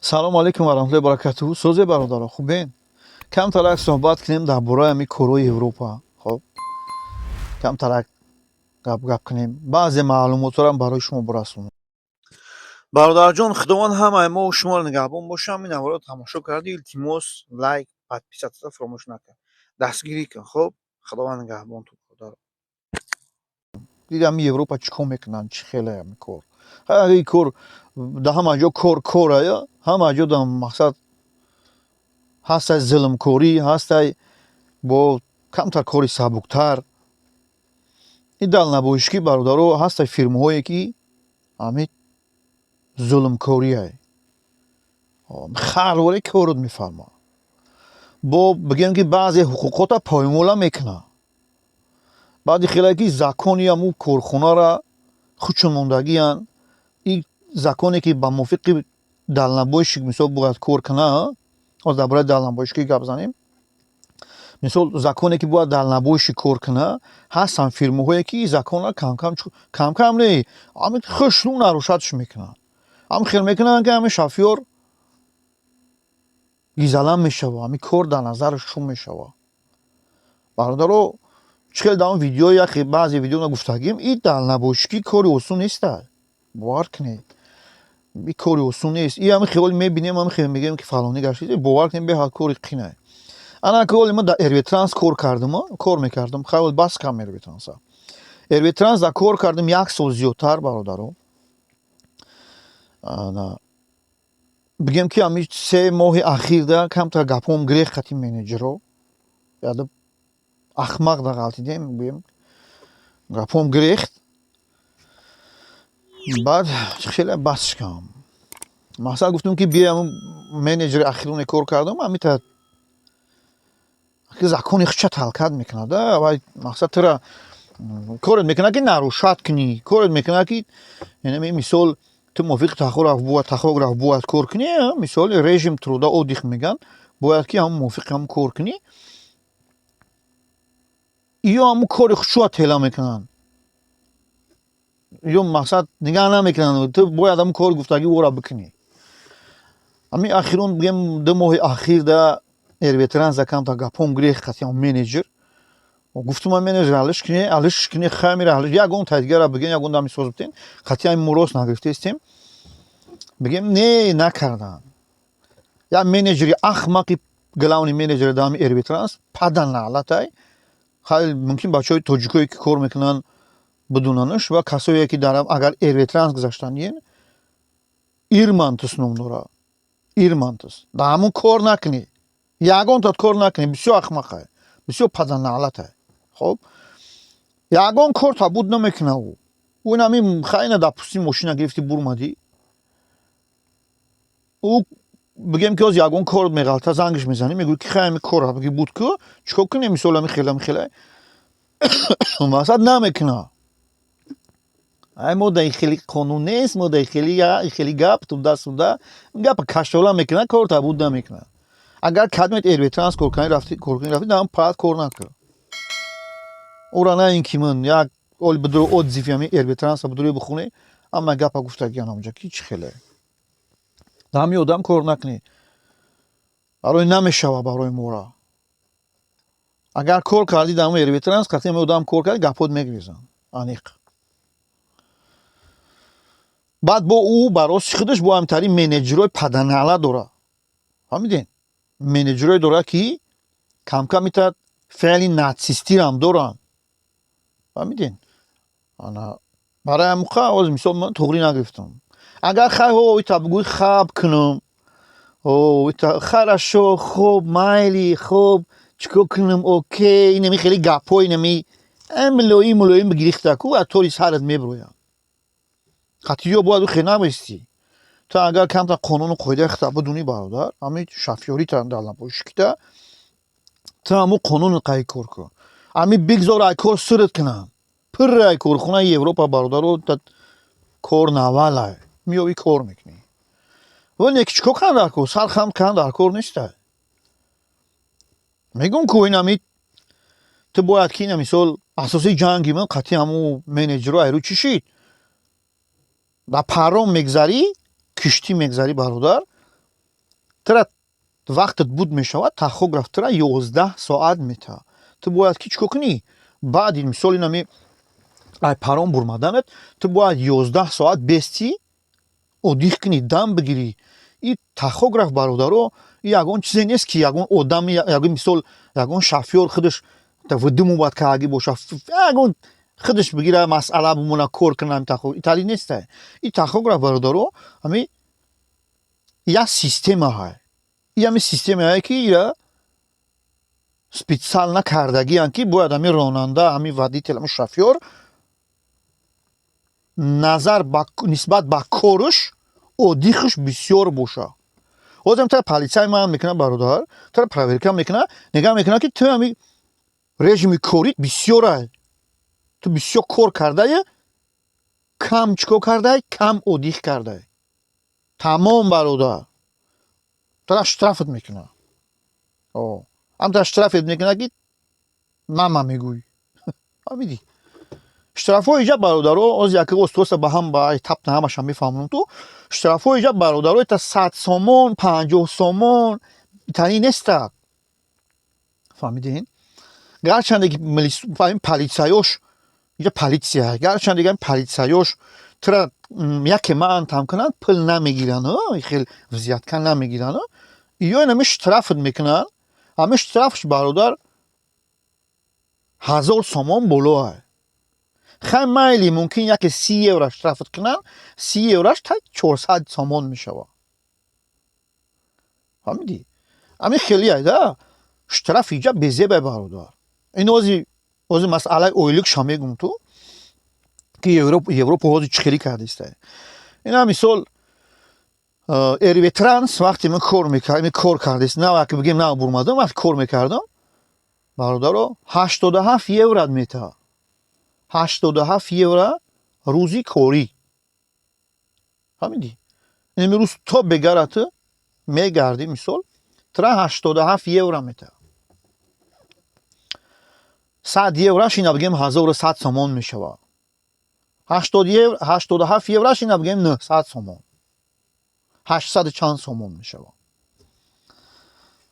салому алайкум ва раҳматуллоҳи ва баракатуҳу. созе бародарон хубен? Камтарак суҳбат кунем дар бораи ҳамин корҳои Европа. Хоб камтарак гап кунем. Баъзе маълумотҳоро барои шумо бирасонем. Бародарҷон, худованд ҳамаи мо шуморо нигаҳбон бошад. Ҳамин навбаро тамошо кардӣ, илтимос лайк, подписатсия фаромӯш накун. Дастгирӣ кун. Хоб худованд нигаҳбон ту бародарон. Дида ҳамин Европа чӣ кор мекунанд? Чӣ хеле ҳамин кор? Ҳамин кор дар ҳама ҷо кора ё? Ҳама ҷо дар мақсад ҳастай зулмкорӣ, ҳастай бо камтар кори сабуктар. ин далнабошӣ бародаро ҳастай фирмаҳое ки ҳамин зулмкорие халваре корот мефармо. Бо бигем ки баъзе ҳуқуқота поймола мекуна. баъди хелае ки закони ҳамун корхонара худшон мондагиян. ин законе ки ба мувофиқи далнабошӣ мисол бояд кор куна. ҳозир дар бораи далнабошӣ гап занем. мисол законе ки бояд далнабошӣ кор куна, ҳастанд фирмаҳое ки законро камкам не ҳамин хушрӯ нарушадш мекунанд. ҳамин хел мекунанд ки ҳамин шофёр гизалан мешава, ҳамин кор дар назари шум мешава. бародаро чӣ хел дар он видеои яхе баъзе видео гуфтагим, ин далнабошӣ кори осон неста. бовар кунед. ин кори осон нест. ин ҳамин хиёли мебинем, ҳамин хел мегӯем ки фалонӣ гаштед. бовар кунед беҳад кори қинае. ана ки оли мо дар Эрветранс кор кардим, кор мекардам. хай бас кам Эрветранса. Эрветранс дар кор кардим 1 сол зиёдтар бародаро. ана бигем ки ҳамин 3 моҳи ахирда камтар гапом гирехт хати менеҷерро. яда ахмақ да ғалтидем бигем. гапом гирехт. баъд хеле басш кам. мақсад гуфтам ки бия ҳамин менеҷери ахироне кор кардам, ҳамита закони худша талкат мекунад. вай мақсад тира корет мекунад ки нарушад кунӣ. корет мекунад ки яъне мисол ту мувофиқи тахок рафт бояд кор кунӣ. мисоли режим труда отдих меган. бояд ки ҳамн мувофиқи ҳамн кор кунӣ. ё ҳамн кори худшуа тела мекунанд. ё мақсад нигаҳ намекунанд. ту бояд ҳамн кори гуфтаги ора бикунӣ. ҳамин ахирон бигем 2 моҳи ахирда Эрветранса камтар гапом гирехт хати ҳамн менеҷер. гуфтам менеҷер алиш кунӣ хамира алиш. ягон тайдгара бигем, ягон дами соз битен. хати ҳамин мо рост нагирифтестем. бигем не накарданд. як менеҷери ахмақи главни менеҷери дар ҳамин Эрветранс падан наълатай. хеле мумкин бачаҳои тоҷикое ки кор мекунанд бидунанаш ва касое ки дар агар Эрветранс гузаштаниян ирмантус ном дорад. ирмантус. дар ҳамон кор накунӣ. ягон тат кор накунӣ. бисёр ахмақае. бисёр падан наълатае. хоб ягон кор табуд намекуна ӯ. ӯ ҳамин хайна дар пусти мошина гирифти бурмадӣ. ӯ бигем ки ҳоз ягон кор меғалта зангиш мезанӣ мегӯӣ ки хай ҳамин кор ки буд ку чикор кунем мисол ҳамин хела мақсад намекуна. ай мода ин хели қонун нест, мода ин хели гап туда гапа каштола мекуна, кор табуд намекуна. агар кадмет Эрветранс коркунӣ рафти дар ҳамн паат кор накун. ора на ин ки ман як оли бидро отзиви ҳамин Эрветранса бидро бихонӣ, ҳама гапа гуфтагиян ҳамҷа ки чӣ хеле. дар ҳамин одам кор накунӣ. барои намешава барои мора. агар кор кардӣ дар ҳамин Эрветранс, қатъи ҳамин одам кор кардӣ, гапот мегирезанд. аниқ. баъд бо ӯ ба рости худаш бо ҳамтари менеҷерҳои паданаъла дорад. фаҳмиден? менеҷерҳое дорад ки камкам итад феъли натсистирам доранд. фаҳмиден? ана барои ҳамуқа ҳоз мисол ман тоғрӣ нагирифтам. агар хай ита бигӯӣ хаб кунам, ита харашо, хуб, майли, хуб, чикор кунам, окей, инами хеле гапҳои инами мулоим бигирифта ку аз тори сарат мебирояд. хати ё бояд ӯ хел навестӣ. ту агар камтар қонуну қоидаи худта бидунӣ бародар, ҳамин шофёрита далнабошӣ кита, ту ҳамун қонуни қаи кор кун. ҳамин бигзор ай кор сурат кунанд. пир ай корхонаи Европа бародаро кор навалай. миёвӣ кор мекунӣ. вале ки чикор кунанд дар кор? сархам кунанд дар кор неста. мегӯм ку ин ҳамин ту бояд ки ина мисол асоси ҷанги ман қатъи ҳамун менеҷерро айрӯ чӣ шид? ба паром мегзарӣ, киштӣ мегзарӣ бародар, ترى وقتت بود میشود تاخوگراف ترى 11 ساعت میتا تو باید کی چیکار کنی بعد این مثال اینمی ای پرام برمادنت تو باید 11 ساعت بستی оддих кунӣ дам бигирӣ ин тахограф бародаро ягон чизе нест ки ягон одам ягон мисол ягон шофёр худаш вдиму бояд караги боша ягон худаш бигира масъала бимона кор кунам итали нест ин тахограф бародаро ами як система ҳай ин ами системае ки ира специально кардагиан ки бояд ами ронанда ами водител ами шофёр назар нисбат ба корш оддихш бисёр боша озам тара полисия ман мекуна бародар тара проверка мекуна нигоҳ мекуна ки ту ами режими корит бисёрай ту бисёр кор кардае кам чико кардай кам оддих кардай тамом бародар тара штрафат мекуна ам штрафет мекуна ки мама мегӯй амиди штрафҳои иҷаб бародаро оз яке остоса ба ҳам ба тапна ҳамаша мефаҳмонам ту штрафҳои иҷаб бародаро ита 100 сомон 50 сомон итани неста фаҳмидин гарчанде ки полисияёш иҷа полисия гарчанде ки полисияёш тра яке маан там кунанд пул намегиранд хел взятка намегиранд иён ами штрафат мекунанд ами штрафш бародар 1000 сомон болоа хай майли мумкин яке 30 евро штрафат кунанд 30 еврош та 400 сомон мешава фаҳмидӣ ами хеле айда штраф иҷа безебай бародар ин ози масъалаи ойликша мегум ту ки европа ози чӣ хеле кардааст ина мисол эрветранс вақте ман кор кардааст наваки бигем нав бурмадам вақте кор мекардам бародаро 87 евро мета 87 евро рӯзи корӣ фаҳмидӣ имрӯз то бегарати мегарди мисол тра 87 евро мета 100 еврош ина бигем 1100 сомон мешава 87 еврош ина бигем 900 сомон 800 чанд сомон мешава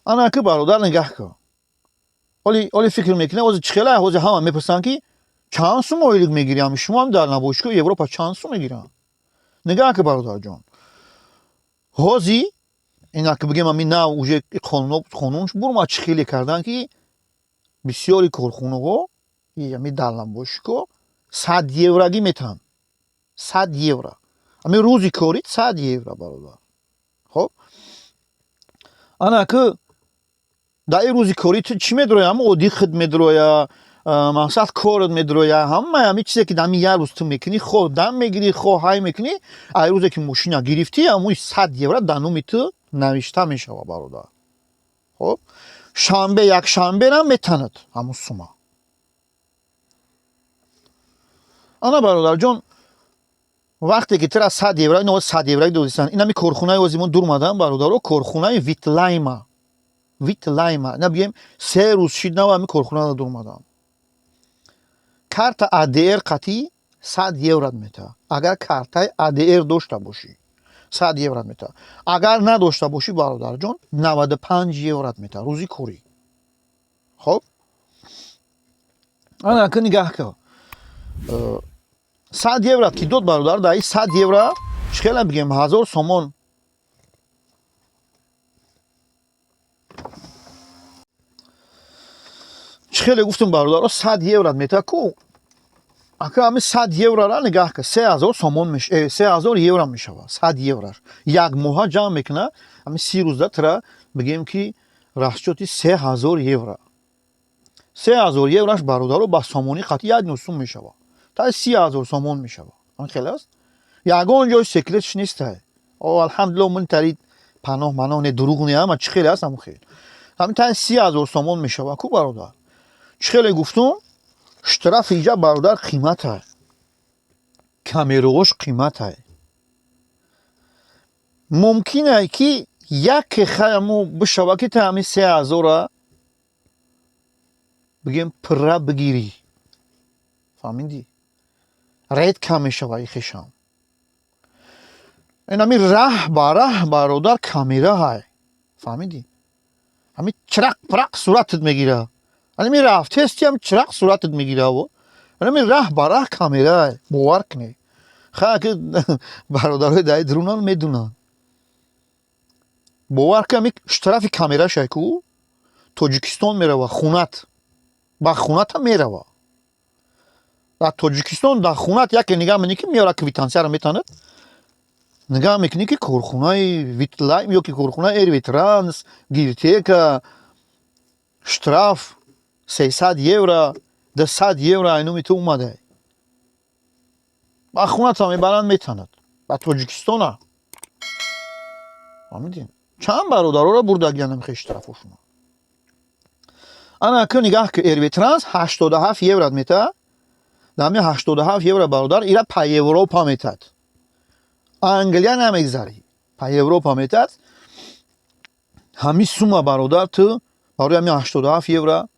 ана ки бародар нигаҳ кун оли фикр мекунем ози чӣ хела ози ҳама мепурсанд ки чанд сум ойлик мегирам шумо ҳам дар набошгоҳи европа чанд сум мегирам нигоҳ ки бародарҷон ҳози ина ки бигем ами нав уже қонунш бурма чӣ хеле кардан ки бисёри корхонаҳо ами дар набошгоҳ 100 еврагӣ метан 100 евро ами рӯзи корӣ 100 евро бародар хоб ана ки дар ин рӯзи корӣ ту чӣ медроя ҳама оддихат медроя мақсад корат медроя ҳамаи ами чизе ки дами як рӯз ту мекунӣ хоҳ дам мегирӣ хоҳ ҳай мекунӣ ай рӯзе ки мошина гирифтӣ амои 100 евро дар номи ту навишта мешава бародар хоб шанбе якшанберам метанад ҳамун сума ана бародарҷон вақте ки тра 100 евро ин 100 евро додистанд ин ами корхонаи озимон дурмадан бародаро корхонаи витлайма набигем 3 рӯз шиднава ами корхона дурмадан карта адр қатъи 100 евро мета агар картаи адр дошта бошӣ 100 евро мета агар надошта бошӣ бародарҷон 95 евро мета рӯзи корӣ хоб ана ки нигаҳ кун 100 евро ки дод бародар дар 100 евро чӣ хела бигем 1000 сомон чӣ хеле гуфтум бародаро 100 евро мета ку ака ами 100 еврора нигаҳ кун 3000 сомон 3000 евро мешава 100 еврош як моҳа ҷамъ мекуна ами 30 рӯзда тра бигем ки расчёти 3000 евро 3000 еврош бародаро ба сомони қатъи як нусум мешава та 30000 сомон мешава ан хеле аст ягон ҷои секретш нестай алҳамдулилла ман тари паноҳ маноҳ не дурӯғ не ама чӣ хеле аст ҳамун хел ами та 30000 сомон мешава ку бародар чӣ хеле гуфтум штрафи иҷа бародар қиматай камераош қиматай мумкинае ки яке хаяму бишава ки та ами 3000 бигем пирра бигирӣ фаҳмидӣ редка мешава ихешам ин ами раҳ ба раҳ бародар камера ҳай فهمیدی؟ همین چرق پرق صورتت میگیره. همین رفته هستی هم چرق صورتت میگیره و همین راه براه کامیرا باور کنی. خیلی که برادرای دای درونان میدونن. باور کنی اشتراف کامیرا شایکو توجیکستان میره و خونت با خونت هم میره و در توجیکستان در خونت یکی نگاه میکنی که میاره کویتانسیا رو میتاند نگاه میکنی که کارخونه ویتلایم یا که کارخونه ایرویترانس گیرتیکا штраф 300 یورو 200 یورو اینو میتو اومده با خونت هم میبرن میتاند با توجیکستان فهمیدین چند برادرها رو بردگیان هم اشترافشون انا که نگاه که ایرویترانس 87 یورو میته دمی 87 یورو برادر ایرا پای اروپا میتاد انگلیا نمیگذاری پای اروپا میتاد همین سوما برادر تو برای همین 87 یورو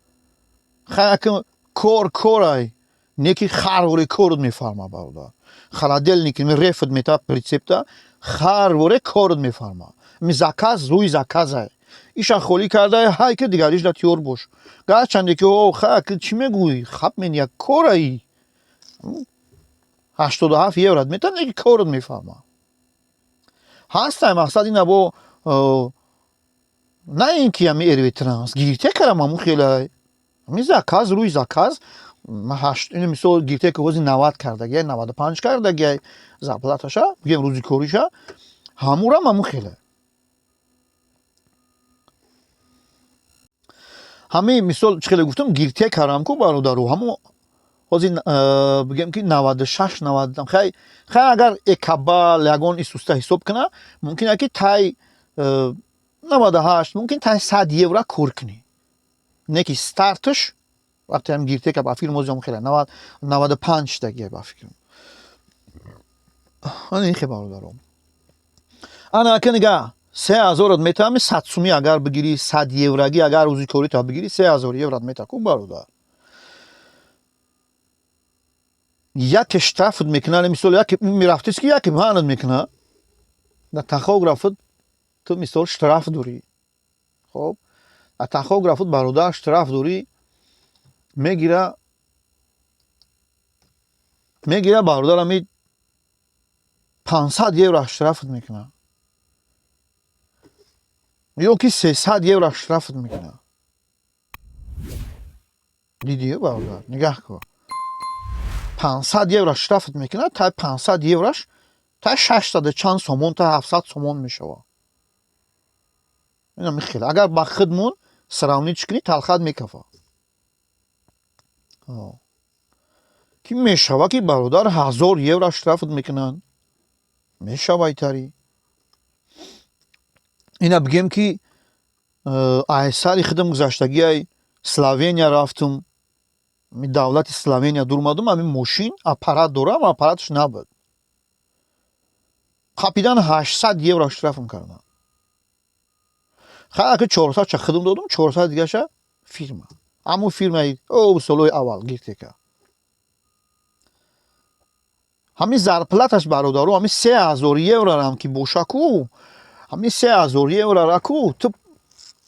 خیلی که کورای نیکی خروری کورد میفرما برادر خلادل نیکی می رفت میتاد پریسپتا خروری کورد میفرما می زکاز روی زکازه ایشان خولی کرده های که دیگریش دا تیور باش گاه چنده که او خیلی که چی میگوی خب من یک کورایی 87 یورو میتاد نیکی کورد میفرما هستم مقصد اینه با نه اینکه همی ایرویترانس گیرته کرم همون خیلی همی زکاز روی زکاز این مثال گیرته که وزی 90 کرده گه 95 کرده گه زبلاتشا بگیم روزی کوریشا همون هم همون خیلی همی مثال چخیلی گفتم گیرته کرم که برادرو همون وزی بگیم که 96 90 خیلی اگر اکبال یگان ایسوسته حساب کنه ممکنه که تای 98 ممکن تا 100 یورو کور کنی نکی ستارتش وقتی هم گیرته که با فیلم موزیم خیلی 95 دقیقه با فیلم این خیلی برادرم انا که نگاه 3000 میتونم 100 سومی اگر بگیری 100 یوروگی اگر روزی کوری تا بگیری 3000 یورو میتونم کو برادر یک اشترافت میکنه مثلا یک میرفتیس که یک مهانت میکنه در تاخوگرافت تو مثلا اشتراف داری خب تاخوگرافت برادر اشتراف داری میگیره برادر همی 500 یورو اشترافت میکنه یا که 300 یورو اشترافت میکنه دیدیه برادر نگاه کن 500 یورو اشترافت میکنه تا 500 یوروش تا 600 چند سومون تا 700 سومون میشه اینا میخیله اگر با خودمون سراونی چکنی تلخت میکفه که میشوه که برادر 1000 یورو اشترافت میکنن میشوه ایتاری اینا بگیم که ای سالی خدم گذشتگی ای سلوونیا رفتم می دولت سلوونیا دور اومدم همین ماشین اپارات دارم اپاراتش نبود قاپیدن 800 یورو اشترافم کردن خیلی که 400 چه خدم دادم 400 دیگه شه فیرما همون فیرما او سلوی اول گیرته که همین زرپلاتش برادرو همین 3000 یورو هم که بوشاکو همین 3000 یورو را کو تو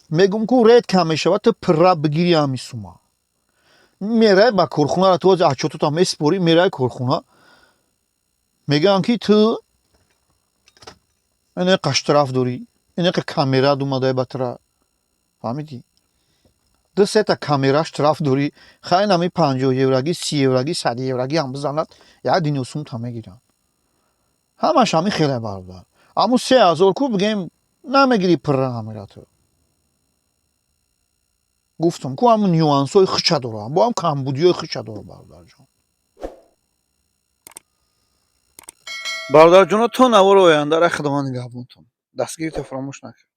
میگم کو ریت کم میشه تو پرا بگیری همین سوما میره با کارخونه را تو از اچوتو تا میسپوری میره کارخونه میگن که تو اینه قشتراف داری اینه که کامیرا اومده باترا فهمیدی دو سه تا کامیراش طرف داری خیلی نمی 50 یوروگی 30 یوروگی 100 یوروگی هم بزند یا دینو سوم تا میگیرن همش همین خیلی برادر اما 3000 کو بگیم نمیگیری پر کامیراتو گفتم کو همون نیوانسای خچه دارم با هم کمبودی خچه دارم برادر جان برادر جون تو نوار آینده را خدمت نگهبانتون دستگیرت فراموش نکن